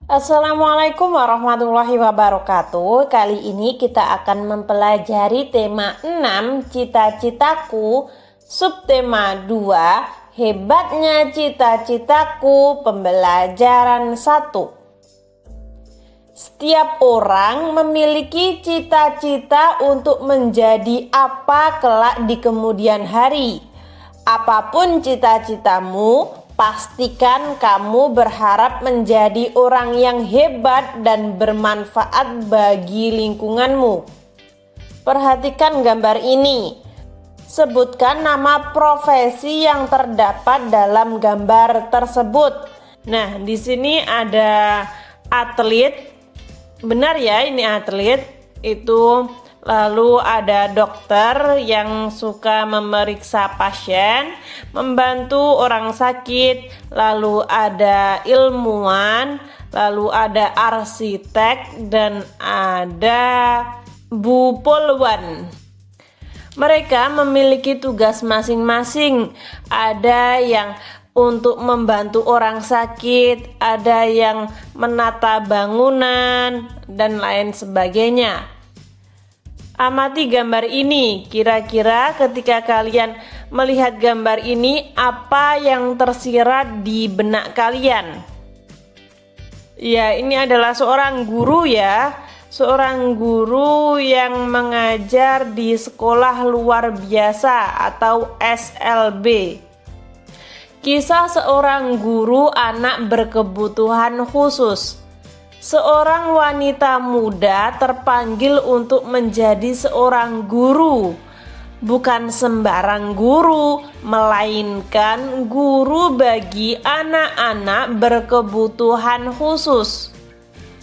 Assalamualaikum warahmatullahi wabarakatuh. Kali ini kita akan mempelajari tema 6 cita-citaku, subtema 2 hebatnya cita-citaku, pembelajaran 1. Setiap orang memiliki cita-cita untuk menjadi apa kelak di kemudian hari. Apapun cita-citamu, pastikan kamu berharap menjadi orang yang hebat dan bermanfaat bagi lingkunganmu. Perhatikan gambar ini. Sebutkan nama profesi yang terdapat dalam gambar tersebut. Nah, di sini ada atlet. Benar ya, ini atlet. Itu lalu ada dokter yang suka memeriksa pasien, membantu orang sakit, lalu ada ilmuwan, lalu ada arsitek, dan ada Bu Polwan. Mereka memiliki tugas masing-masing. Ada yang untuk membantu orang sakit, ada yang menata bangunan, dan lain sebagainya. Amati gambar ini. Kira-kira ketika kalian melihat gambar ini, apa yang tersirat di benak kalian? Ya, ini adalah seorang guru ya. Seorang guru yang mengajar di sekolah luar biasa atau SLB. Kisah seorang guru anak berkebutuhan khusus. Seorang wanita muda terpanggil untuk menjadi seorang guru. Bukan sembarang guru, melainkan guru bagi anak-anak berkebutuhan khusus.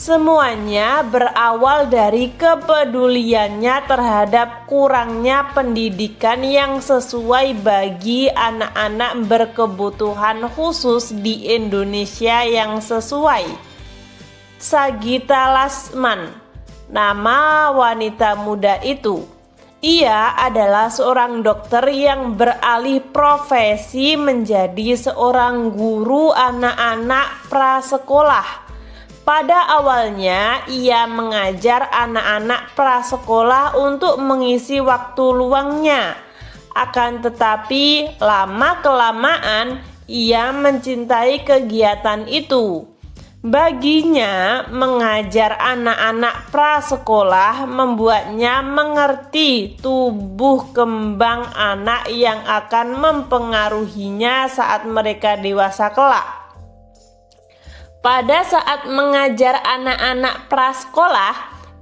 Semuanya berawal dari kepeduliannya terhadap kurangnya pendidikan yang sesuai bagi anak-anak berkebutuhan khusus di Indonesia yang sesuai. Sagita Lasman, nama wanita muda itu. Ia adalah seorang dokter yang beralih profesi menjadi seorang guru anak-anak prasekolah. Pada awalnya, ia mengajar anak-anak prasekolah untuk mengisi waktu luangnya. Akan tetapi, lama-kelamaan ia mencintai kegiatan itu. Baginya, mengajar anak-anak prasekolah membuatnya mengerti tubuh kembang anak yang akan mempengaruhinya saat mereka dewasa kelak. Pada saat mengajar anak-anak prasekolah,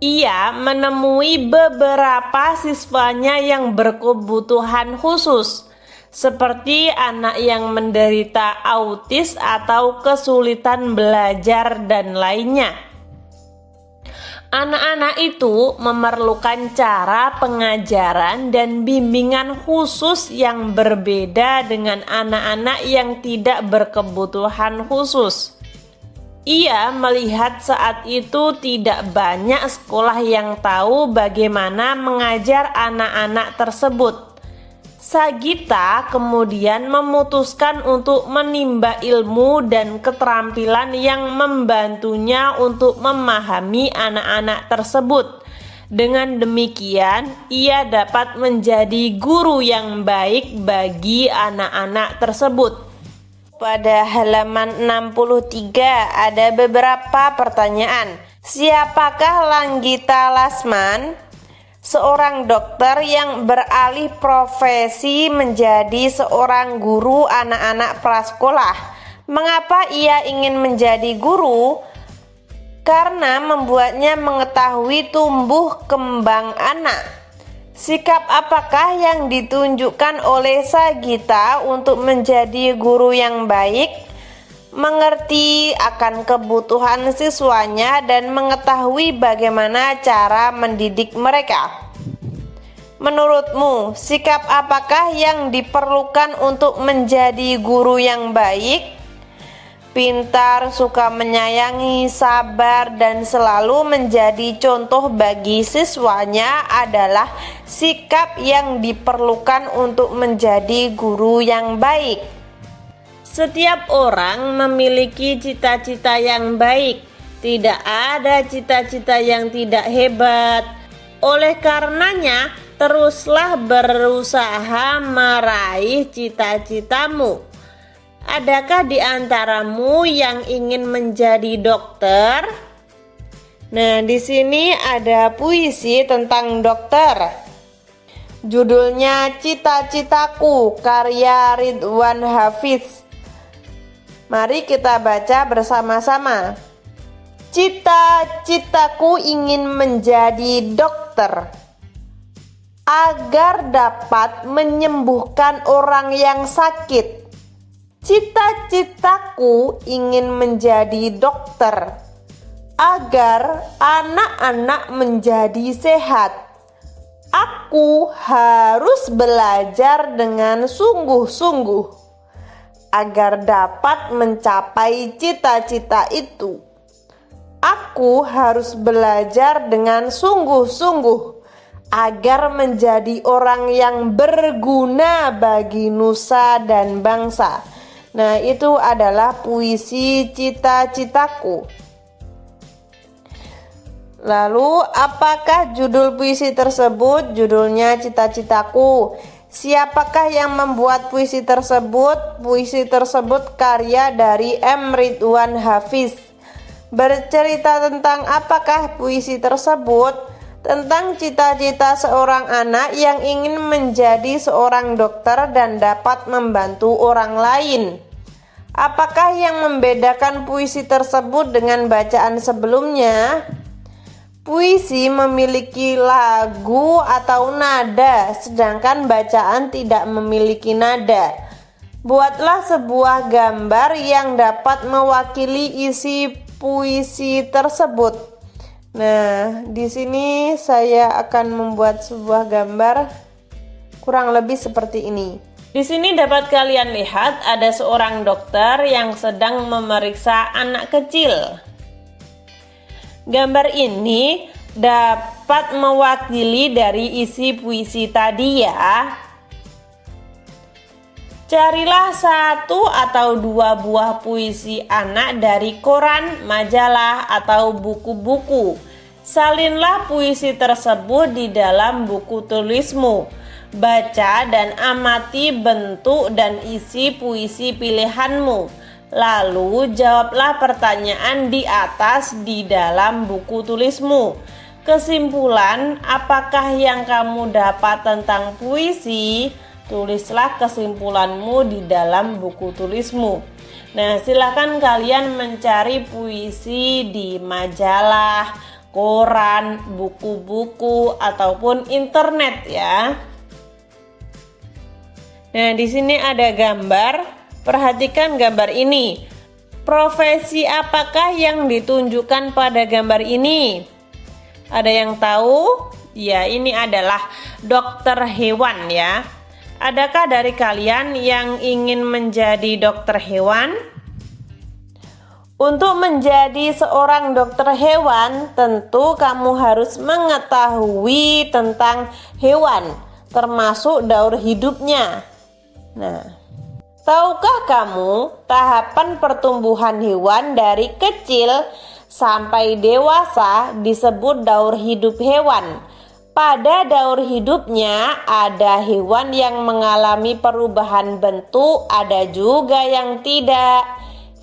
ia menemui beberapa siswanya yang berkebutuhan khusus, seperti anak yang menderita autis atau kesulitan belajar dan lainnya. Anak-anak itu memerlukan cara pengajaran dan bimbingan khusus yang berbeda dengan anak-anak yang tidak berkebutuhan khusus. Ia melihat saat itu tidak banyak sekolah yang tahu bagaimana mengajar anak-anak tersebut. Sagita kemudian memutuskan untuk menimba ilmu dan keterampilan yang membantunya untuk memahami anak-anak tersebut. Dengan demikian, ia dapat menjadi guru yang baik bagi anak-anak tersebut. Pada halaman 63 ada beberapa pertanyaan. Siapakah Langgita Lasman? Seorang dokter yang beralih profesi menjadi seorang guru anak-anak prasekolah. Mengapa ia ingin menjadi guru? Karena membuatnya mengetahui tumbuh kembang anak. Sikap apakah yang ditunjukkan oleh Sagita untuk menjadi guru yang baik? Mengerti akan kebutuhan siswanya dan mengetahui bagaimana cara mendidik mereka. Menurutmu, sikap apakah yang diperlukan untuk menjadi guru yang baik? Pintar, suka menyayangi, sabar, dan selalu menjadi contoh bagi siswanya adalah sikap yang diperlukan untuk menjadi guru yang baik. Setiap orang memiliki cita-cita yang baik. Tidak ada cita-cita yang tidak hebat. Oleh karenanya, teruslah berusaha meraih cita-citamu. Adakah di antaramu yang ingin menjadi dokter? Nah, di sini ada puisi tentang dokter. Judulnya Cita-Citaku, karya Ridwan Hafiz. Mari kita baca bersama-sama. Cita-citaku ingin menjadi dokter agar dapat menyembuhkan orang yang sakit. Cita-citaku ingin menjadi dokter agar anak-anak menjadi sehat. Aku harus belajar dengan sungguh-sungguh agar dapat mencapai cita-cita itu. Aku harus belajar dengan sungguh-sungguh agar menjadi orang yang berguna bagi nusa dan bangsa. Nah, itu adalah puisi Cita-Citaku. Lalu, apakah judul puisi tersebut? Judulnya Cita-Citaku. Siapakah yang membuat puisi tersebut? Puisi tersebut karya dari M. Ridwan Hafiz. Bercerita tentang apakah puisi tersebut? Tentang cita-cita seorang anak yang ingin menjadi seorang dokter dan dapat membantu orang lain. Apakah yang membedakan puisi tersebut dengan bacaan sebelumnya? Puisi memiliki lagu atau nada, sedangkan bacaan tidak memiliki nada. Buatlah sebuah gambar yang dapat mewakili isi puisi tersebut. Nah, di sini saya akan membuat sebuah gambar kurang lebih seperti ini. Di sini dapat kalian lihat ada seorang dokter yang sedang memeriksa anak kecil. Gambar ini dapat mewakili dari isi puisi tadi ya. Carilah 1 atau 2 buah puisi anak dari koran, majalah, atau buku-buku. Salinlah puisi tersebut di dalam buku tulismu. Baca dan amati bentuk dan isi puisi pilihanmu. Lalu jawablah pertanyaan di atas di dalam buku tulismu. Kesimpulan, apakah yang kamu dapat tentang puisi? Tulislah kesimpulanmu di dalam buku tulismu. Nah, silakan kalian mencari puisi di majalah, koran, buku-buku, ataupun internet ya. Nah, di sini ada gambar. Perhatikan gambar ini. Profesi apakah yang ditunjukkan pada gambar ini? Ada yang tahu? Ya, ini adalah dokter hewan ya. Adakah dari kalian yang ingin menjadi dokter hewan? Untuk menjadi seorang dokter hewan, tentu kamu harus mengetahui tentang hewan, termasuk daur hidupnya. Nah, tahukah kamu tahapan pertumbuhan hewan dari kecil sampai dewasa disebut daur hidup hewan? Pada daur hidupnya ada hewan yang mengalami perubahan bentuk, ada juga yang tidak.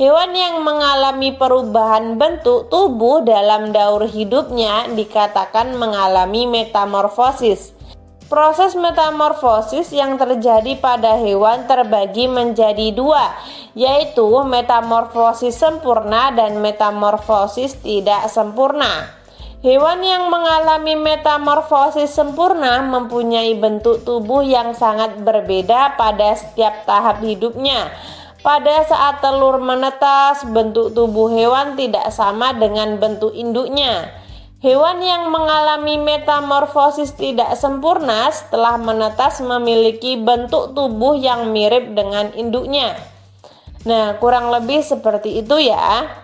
Hewan yang mengalami perubahan bentuk tubuh dalam daur hidupnya dikatakan mengalami metamorfosis. Proses metamorfosis yang terjadi pada hewan terbagi menjadi 2, yaitu metamorfosis sempurna dan metamorfosis tidak sempurna. Hewan yang mengalami metamorfosis sempurna mempunyai bentuk tubuh yang sangat berbeda pada setiap tahap hidupnya. Pada saat telur menetas, bentuk tubuh hewan tidak sama dengan bentuk induknya. Hewan yang mengalami metamorfosis tidak sempurna setelah menetas memiliki bentuk tubuh yang mirip dengan induknya. Nah, kurang lebih seperti itu ya.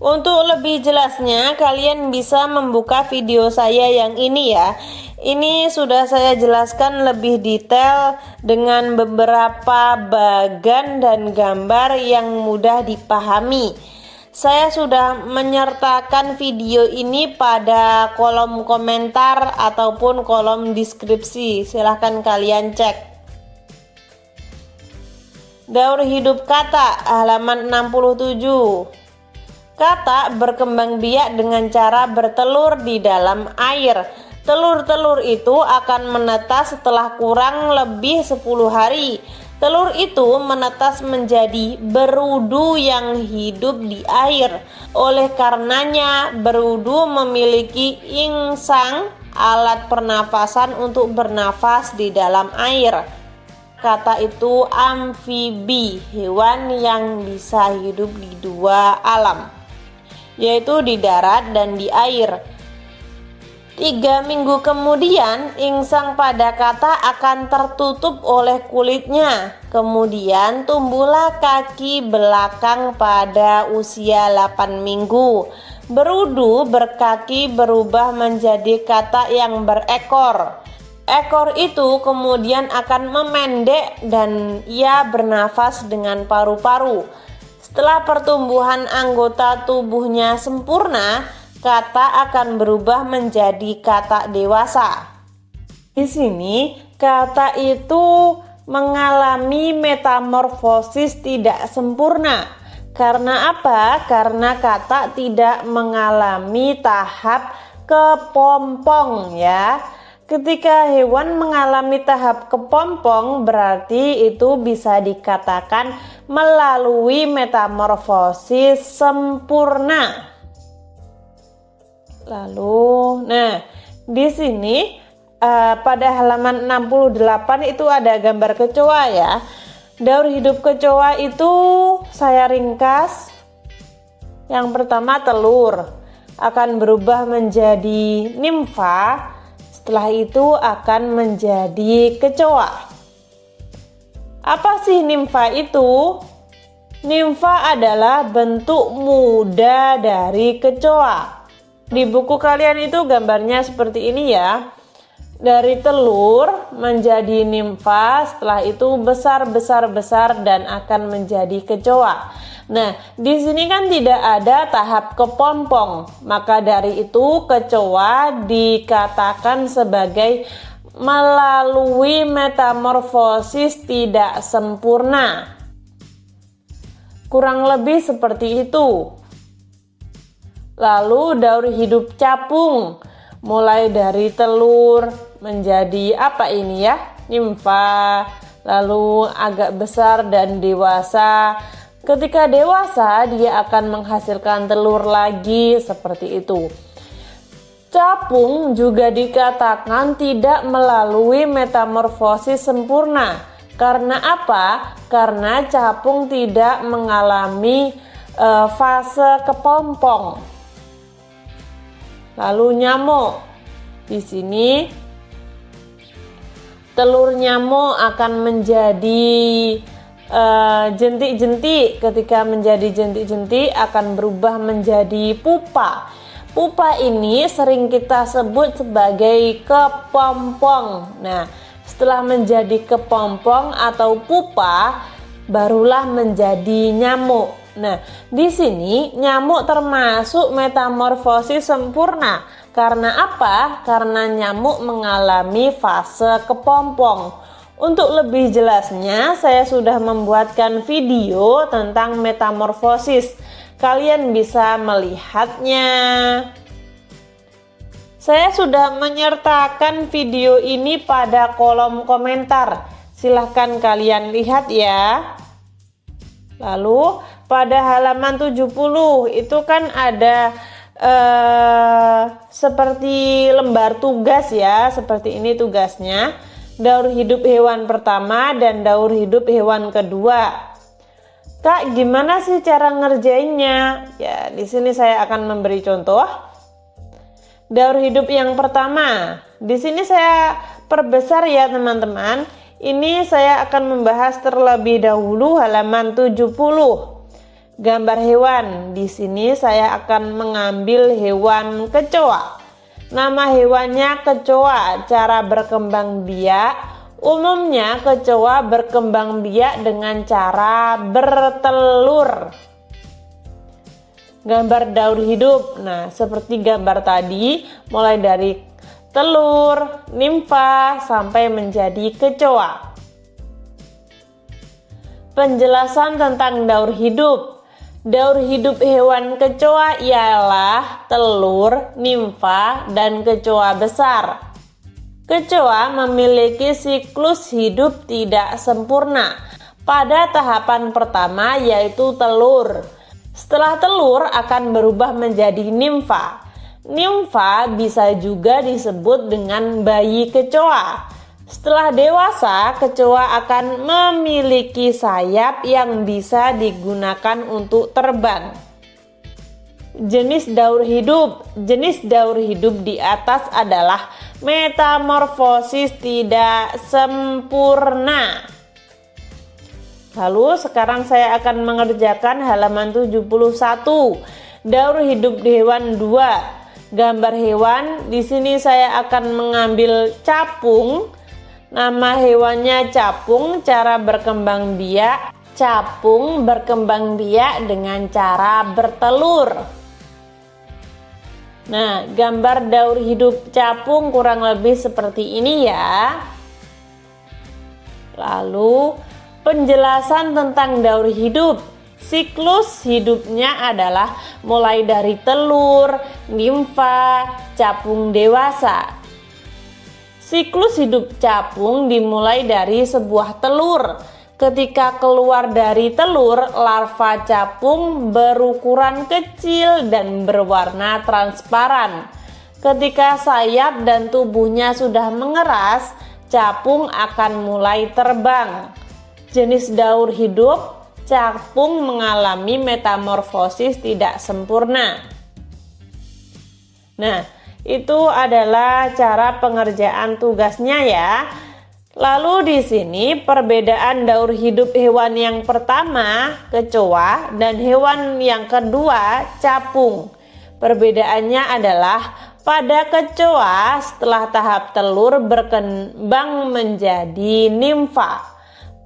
Untuk lebih jelasnya, kalian bisa membuka video saya yang ini ya. Ini sudah saya jelaskan lebih detail dengan beberapa bagan dan gambar yang mudah dipahami. Saya sudah menyertakan video ini pada kolom komentar ataupun kolom deskripsi. Silahkan kalian cek. Daur hidup kata halaman 67. Kata berkembang biak dengan cara bertelur di dalam air. Telur-telur itu akan menetas setelah kurang lebih 10 hari. Telur itu menetas menjadi berudu yang hidup di air. Oleh karenanya, berudu memiliki insang, alat pernafasan untuk bernafas di dalam air. Kata itu amfibi, hewan yang bisa hidup di dua alam, yaitu di darat dan di air. 3 minggu kemudian, insang pada kata akan tertutup oleh kulitnya. Kemudian tumbuhlah kaki belakang pada usia 8 minggu. Berudu berkaki berubah menjadi kata yang berekor. Ekor itu kemudian akan memendek dan ia bernafas dengan paru-paru. Setelah pertumbuhan anggota tubuhnya sempurna, kata akan berubah menjadi kata dewasa. Di sini kata itu mengalami metamorfosis tidak sempurna. Karena apa? Karena kata tidak mengalami tahap kepompong ya. Ketika hewan mengalami tahap kepompong, berarti itu bisa dikatakan melalui metamorfosis sempurna. Lalu, di sini pada halaman 68 itu ada gambar kecoa ya. Daur hidup kecoa itu saya ringkas. Yang pertama, telur akan berubah menjadi nimfa. Setelah itu akan menjadi kecoa. Apa sih nimfa itu? Nimfa adalah bentuk muda dari kecoa. Di buku kalian itu gambarnya seperti ini ya. Dari telur menjadi nimfa, setelah itu besar dan akan menjadi kecoa. Nah, di sini kan tidak ada tahap kepompong. Maka dari itu kecoa dikatakan sebagai melalui metamorfosis tidak sempurna. Kurang lebih seperti itu. Lalu daur hidup capung, mulai dari telur menjadi apa ini ya? Nimfa, lalu agak besar dan dewasa. Ketika dewasa dia akan menghasilkan telur lagi seperti itu. Capung juga dikatakan tidak melalui metamorfosis sempurna. Karena apa? Karena capung tidak mengalami fase kepompong. Lalu nyamuk, di sini telur nyamuk akan menjadi jentik-jentik. Ketika menjadi jentik-jentik akan berubah menjadi pupa. Pupa ini sering kita sebut sebagai kepompong. Nah, setelah menjadi kepompong atau pupa, barulah menjadi nyamuk. Nah, di sini nyamuk termasuk metamorfosis sempurna. Karena apa? Karena nyamuk mengalami fase kepompong. Untuk lebih jelasnya, saya sudah membuatkan video tentang metamorfosis. Kalian bisa melihatnya. Saya sudah menyertakan video ini pada kolom komentar. Silahkan kalian lihat ya. Lalu pada halaman 70 itu kan ada seperti lembar tugas ya. Seperti ini tugasnya. Daur hidup hewan pertama dan daur hidup hewan kedua. Kak, gimana sih cara ngerjainnya? Ya, di sini saya akan memberi contoh. Daur hidup yang pertama. Di sini saya perbesar ya, teman-teman. Ini saya akan membahas terlebih dahulu halaman 70. Gambar hewan. Di sini saya akan mengambil hewan kecoa. Nama hewannya kecoa. Cara berkembang biak. Umumnya kecoa berkembang biak dengan cara bertelur. gambar daur hidup. Nah, seperti gambar tadi, mulai dari telur, nimfa, sampai menjadi kecoa. Penjelasan tentang daur hidup. Daur hidup hewan kecoa ialah telur, nimfa, dan kecoa besar. Kecoa memiliki siklus hidup tidak sempurna. Pada tahapan pertama yaitu telur. Setelah telur akan berubah menjadi nimfa. Nimfa bisa juga disebut dengan bayi kecoa. Setelah dewasa, kecoa akan memiliki sayap yang bisa digunakan untuk terbang. Jenis daur hidup. Jenis daur hidup di atas adalah metamorfosis tidak sempurna. Lalu sekarang saya akan mengerjakan halaman 71. Daur hidup di hewan 2. Gambar hewan. Di sini saya akan mengambil capung. Nama hewannya capung. Cara berkembang biak. Capung berkembang biak dengan cara bertelur. Nah, gambar daur hidup capung kurang lebih seperti ini ya. Lalu penjelasan tentang daur hidup. Siklus hidupnya adalah mulai dari telur, nimfa, capung dewasa. Siklus hidup capung dimulai dari sebuah telur. Ketika keluar dari telur, larva capung berukuran kecil dan berwarna transparan. Ketika sayap dan tubuhnya sudah mengeras, capung akan mulai terbang. Jenis daur hidup, capung mengalami metamorfosis tidak sempurna. Nah, itu adalah cara pengerjaan tugasnya ya. Lalu di sini perbedaan daur hidup hewan yang pertama, kecoa, dan hewan yang kedua, capung. Perbedaannya adalah pada kecoa setelah tahap telur berkembang menjadi nimfa.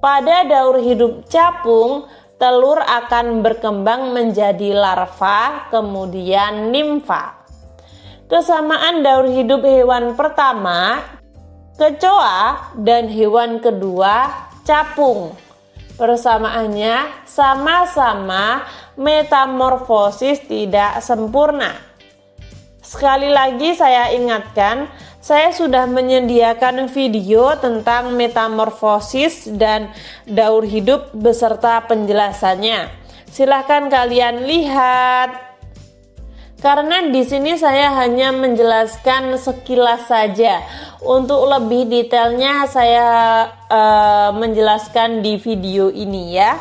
Pada daur hidup capung, telur akan berkembang menjadi larva, kemudian nimfa. Kesamaan daur hidup hewan pertama, kecoa, dan hewan kedua, capung. Persamaannya sama-sama metamorfosis tidak sempurna. Sekali lagi saya ingatkan, saya sudah menyediakan video tentang metamorfosis dan daur hidup beserta penjelasannya. Silahkan kalian lihat. Karena di sini saya hanya menjelaskan sekilas saja. Untuk lebih detailnya saya menjelaskan di video ini ya.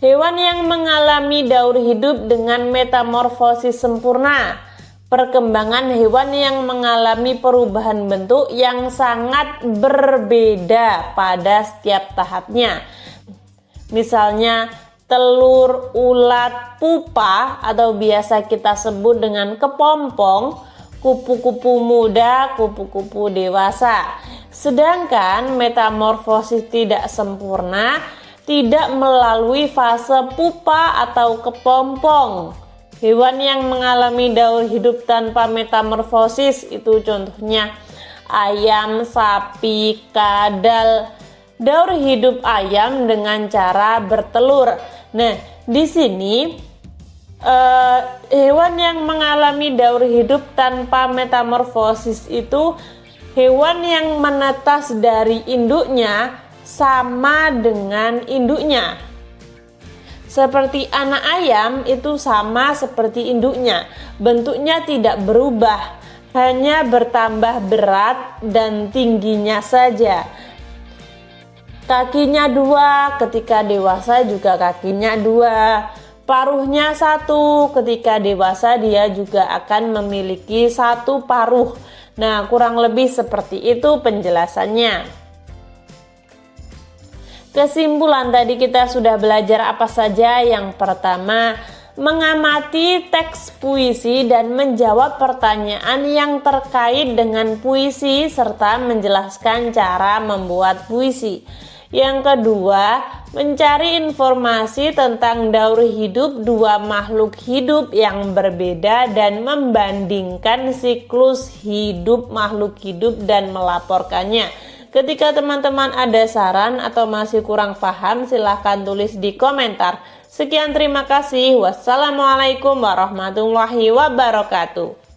Hewan yang mengalami daur hidup dengan metamorfosis sempurna. Perkembangan hewan yang mengalami perubahan bentuk yang sangat berbeda pada setiap tahapnya. Misalnya telur, ulat, pupa atau biasa kita sebut dengan kepompong, kupu-kupu muda, kupu-kupu dewasa. Sedangkan metamorfosis tidak sempurna tidak melalui fase pupa atau kepompong. Hewan yang mengalami daur hidup tanpa metamorfosis itu contohnya ayam, sapi, kadal. Daur hidup ayam dengan cara bertelur. Nah, di sini hewan yang mengalami daur hidup tanpa metamorfosis itu hewan yang menetas dari induknya sama dengan induknya. Seperti anak ayam itu sama seperti induknya. Bentuknya tidak berubah, hanya bertambah berat dan tingginya saja. Kakinya 2, ketika dewasa juga kakinya 2. Paruhnya 1, ketika dewasa dia juga akan memiliki 1 paruh. Nah, kurang lebih seperti itu penjelasannya. Kesimpulan tadi kita sudah belajar apa saja. Yang pertama, mengamati teks puisi dan menjawab pertanyaan yang terkait dengan puisi serta menjelaskan cara membuat puisi. Yang kedua, Mencari informasi tentang daur hidup dua makhluk hidup yang berbeda dan membandingkan siklus hidup makhluk hidup dan melaporkannya. Ketika teman-teman ada saran atau masih kurang paham, silahkan tulis di komentar. Sekian, terima kasih. Wassalamualaikum warahmatullahi wabarakatuh.